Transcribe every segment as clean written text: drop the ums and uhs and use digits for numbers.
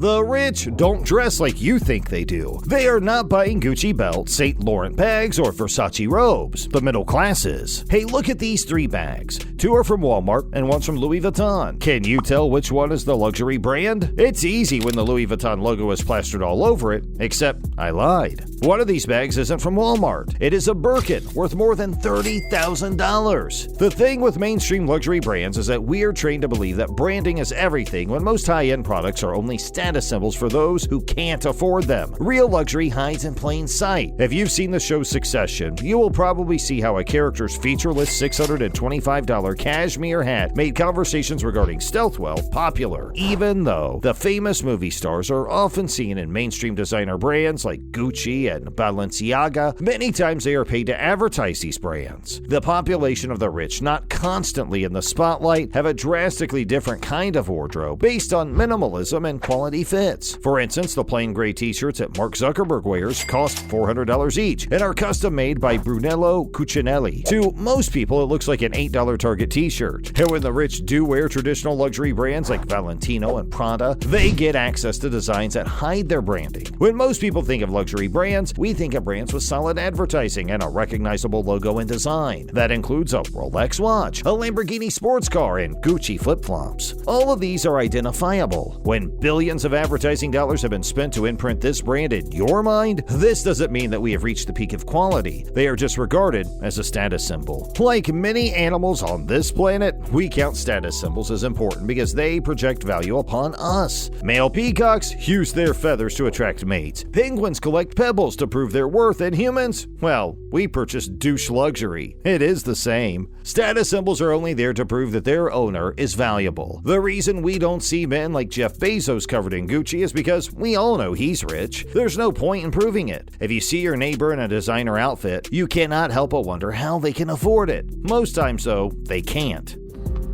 The rich don't dress like you think they do. They are not buying Gucci belts, St. Laurent bags, or Versace robes. The middle class is. Hey, look at these 3 bags. 2 are from Walmart and 1's from Louis Vuitton. Can you tell which one is the luxury brand? It's easy when the Louis Vuitton logo is plastered all over it, except I lied. One of these bags isn't from Walmart. It is a Birkin, worth more than $30,000. The thing with mainstream luxury brands is that we're trained to believe that branding is everything when most high-end products are only status symbols for those who can't afford them. Real luxury hides in plain sight. If you've seen the show Succession, you will probably see how a character's featureless $625 cashmere hat made conversations regarding stealth wealth popular, even though the famous movie stars are often seen in mainstream designer brands like Gucci and Balenciaga. Many times they are paid to advertise these brands. The population of the rich, not constantly in the spotlight, have a drastically different kind of wardrobe based on minimalism and quality fits. For instance, the plain gray t-shirts that Mark Zuckerberg wears cost $400 each and are custom made by Brunello Cucinelli. To most people, it looks like an $8 Target t-shirt. And when the rich do wear traditional luxury brands like Valentino and Prada, they get access to designs that hide their branding. When most people think of luxury brands, we think of brands with solid advertising and a recognizable logo and design. That includes a Rolex watch, a Lamborghini sports car, and Gucci flip-flops. All of these are identifiable. When billions of advertising dollars have been spent to imprint this brand in your mind, this doesn't mean that we have reached the peak of quality. They are just regarded as a status symbol. Like many animals on this planet, we count status symbols as important because they project value upon us. Male peacocks use their feathers to attract mates. Penguins collect pebbles to prove their worth, and humans, well, we purchase douche luxury. It is the same. Status symbols are only there to prove that their owner is valuable. The reason we don't see men like Jeff Bezos covered in Gucci is because we all know he's rich. There's no point in proving it. If you see your neighbor in a designer outfit, you cannot help but wonder how they can afford it. Most times, though, they can't.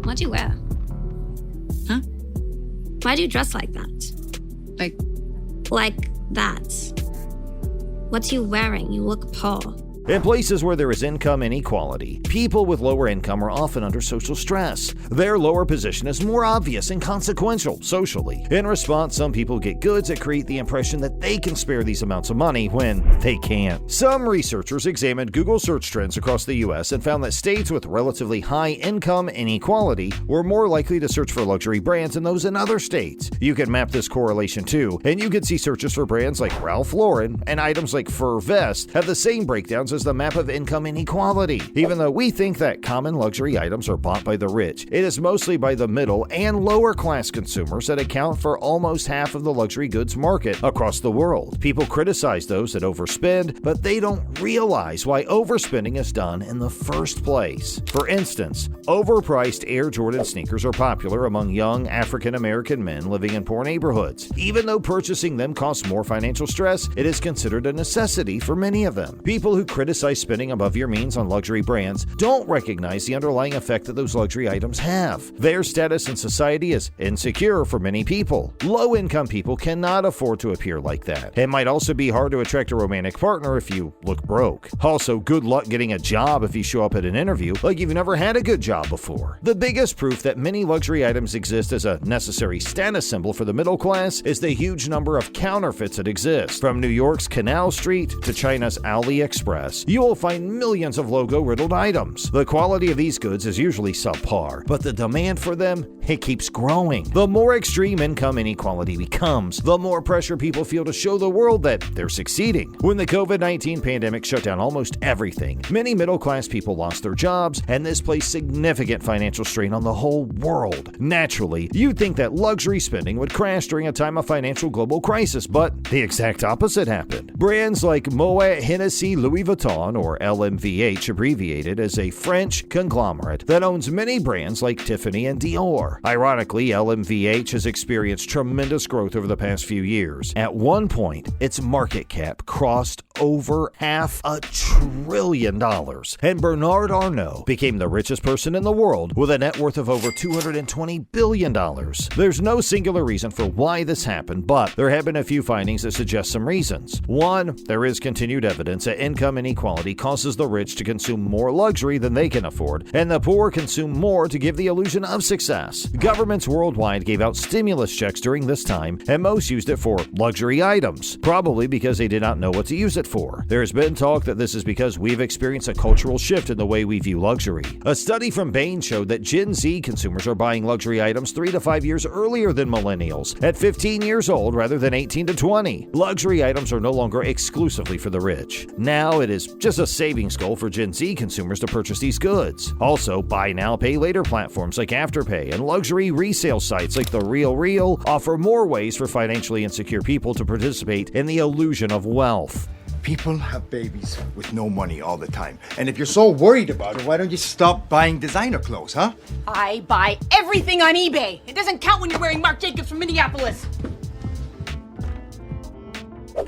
What do you wear? Huh? Why do you dress like that? Like that. What are you wearing? You look poor. In places where there is income inequality, people with lower income are often under social stress. Their lower position is more obvious and consequential socially. In response, some people get goods that create the impression that they can spare these amounts of money when they can't. Some researchers examined Google search trends across the U.S. and found that states with relatively high income inequality were more likely to search for luxury brands than those in other states. You can map this correlation too, and you can see searches for brands like Ralph Lauren and items like fur vests have the same breakdowns as the map of income inequality. Even though we think that common luxury items are bought by the rich, it is mostly by the middle and lower class consumers that account for almost half of the luxury goods market across the world. People criticize those that overspend, but they don't realize why overspending is done in the first place. For instance, overpriced Air Jordan sneakers are popular among young African American men living in poor neighborhoods. Even though purchasing them costs more financial stress, it is considered a necessity for many of them. People who criticize spending above your means on luxury brands don't recognize the underlying effect that those luxury items have. Their status in society is insecure for many people. Low-income people cannot afford to appear like that. It might also be hard to attract a romantic partner if you look broke. Also, good luck getting a job if you show up at an interview like you've never had a good job before. The biggest proof that many luxury items exist as a necessary status symbol for the middle class is the huge number of counterfeits that exist. From New York's Canal Street to China's AliExpress, you will find millions of logo-riddled items. The quality of these goods is usually subpar, but the demand for them, it keeps growing. The more extreme income inequality becomes, the more pressure people feel to show the world that they're succeeding. When the COVID-19 pandemic shut down almost everything, many middle-class people lost their jobs, and this placed significant financial strain on the whole world. Naturally, you'd think that luxury spending would crash during a time of financial global crisis, but the exact opposite happened. Brands like Moet Hennessy Louis Vuitton, or LMVH abbreviated, is a French conglomerate that owns many brands like Tiffany and Dior. Ironically, LMVH has experienced tremendous growth over the past few years. At one point, its market cap crossed over $500 billion. And Bernard Arnault became the richest person in the world with a net worth of over $220 billion. There's no singular reason for why this happened, but there have been a few findings that suggest some reasons. One, there is continued evidence that income inequality causes the rich to consume more luxury than they can afford, and the poor consume more to give the illusion of success. Governments worldwide gave out stimulus checks during this time, and most used it for luxury items, probably because they did not know what to use it for. There has been talk that this is because we've experienced a cultural shift in the way we view luxury. A study from Bain showed that Gen Z consumers are buying luxury items 3 to 5 years earlier than millennials, at 15 years old rather than 18 to 20. Luxury items are no longer exclusively for the rich. Now it is just a savings goal for Gen Z consumers to purchase these goods. Also, buy now, pay later platforms like Afterpay and luxury resale sites like The Real offer more ways for financially insecure people to participate in the illusion of wealth. People have babies with no money all the time. And if you're so worried about it, why don't you stop buying designer clothes, huh? I buy everything on eBay. It doesn't count when you're wearing Marc Jacobs from Minneapolis.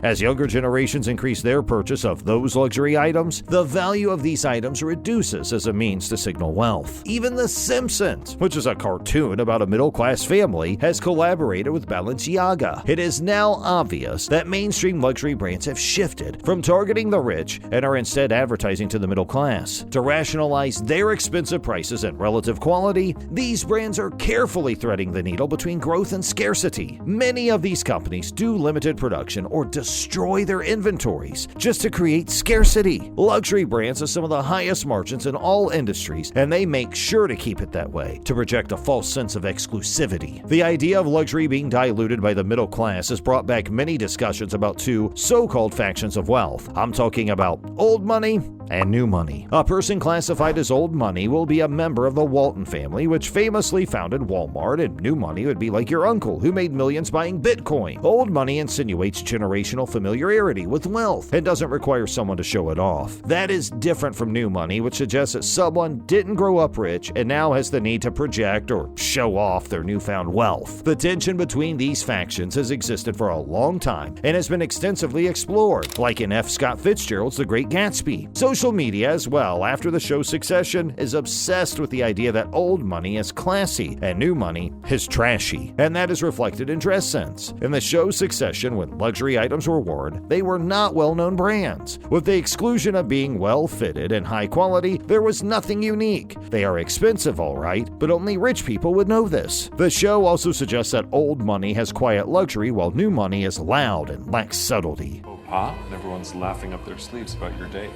As younger generations increase their purchase of those luxury items, the value of these items reduces as a means to signal wealth. Even The Simpsons, which is a cartoon about a middle-class family, has collaborated with Balenciaga. It is now obvious that mainstream luxury brands have shifted from targeting the rich and are instead advertising to the middle class. To rationalize their expensive prices and relative quality, these brands are carefully threading the needle between growth and scarcity. Many of these companies do limited production or destroy their inventories just to create scarcity. Luxury brands have some of the highest margins in all industries, and they make sure to keep it that way to project a false sense of exclusivity. The idea of luxury being diluted by the middle class has brought back many discussions about two so-called factions of wealth. I'm talking about old money and new money. A person classified as old money will be a member of the Walton family, which famously founded Walmart, and new money would be like your uncle who made millions buying Bitcoin. Old money insinuates generational familiarity with wealth and doesn't require someone to show it off. That is different from new money, which suggests that someone didn't grow up rich and now has the need to project or show off their newfound wealth. The tension between these factions has existed for a long time and has been extensively explored, like in F. Scott Fitzgerald's The Great Gatsby. Social media as well, after the show Succession, is obsessed with the idea that old money is classy and new money is trashy, and that is reflected in dress sense. In the show Succession, when luxury items were worn, they were not well-known brands. With the exclusion of being well-fitted and high quality, there was nothing unique. They are expensive, all right, but only rich people would know this. The show also suggests that old money has quiet luxury while new money is loud and lacks subtlety. Oh, Pa, and everyone's laughing up their sleeves about your date.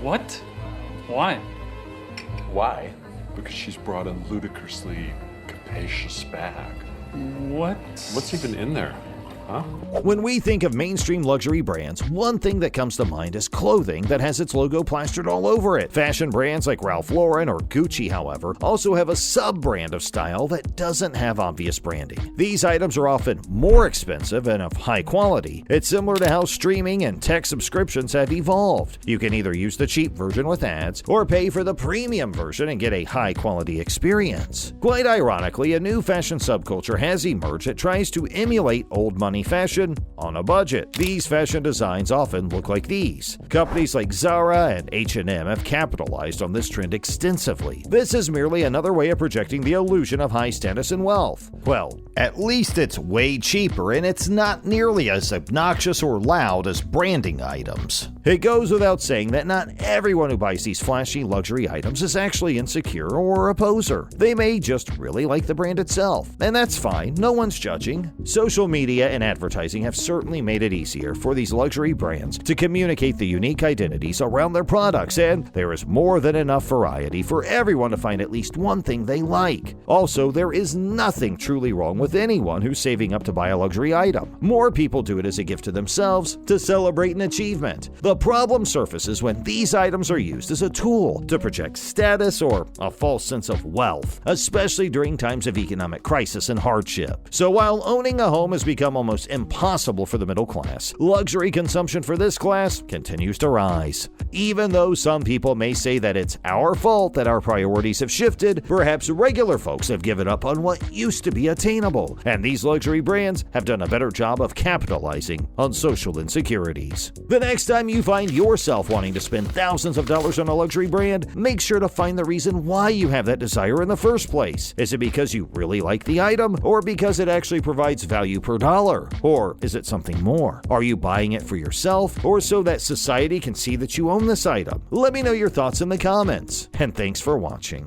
What? Why? Why? Because she's brought a ludicrously capacious bag. What? What's even in there? Huh? When we think of mainstream luxury brands, one thing that comes to mind is clothing that has its logo plastered all over it. Fashion brands like Ralph Lauren or Gucci, however, also have a sub-brand of style that doesn't have obvious branding. These items are often more expensive and of high quality. It's similar to how streaming and tech subscriptions have evolved. You can either use the cheap version with ads or pay for the premium version and get a high-quality experience. Quite ironically, a new fashion subculture has emerged that tries to emulate old money fashion on a budget. These fashion designs often look like these. Companies like Zara and H&M have capitalized on this trend extensively. This is merely another way of projecting the illusion of high status and wealth. Well, at least it's way cheaper and it's not nearly as obnoxious or loud as branding items. It goes without saying that not everyone who buys these flashy luxury items is actually insecure or a poser. They may just really like the brand itself, and that's fine, no one's judging. Social media and advertising have certainly made it easier for these luxury brands to communicate the unique identities around their products, and there is more than enough variety for everyone to find at least one thing they like. Also, there is nothing truly wrong with anyone who's saving up to buy a luxury item. More people do it as a gift to themselves to celebrate an achievement. The problem surfaces when these items are used as a tool to project status or a false sense of wealth, especially during times of economic crisis and hardship. So while owning a home has become almost almost impossible for the middle class, luxury consumption for this class continues to rise. Even though some people may say that it's our fault that our priorities have shifted, perhaps regular folks have given up on what used to be attainable, and these luxury brands have done a better job of capitalizing on social insecurities. The next time you find yourself wanting to spend thousands of dollars on a luxury brand, make sure to find the reason why you have that desire in the first place. Is it because you really like the item, or because it actually provides value per dollar? Or is it something more? Are you buying it for yourself, or so that society can see that you own this item? Let me know your thoughts in the comments, and thanks for watching.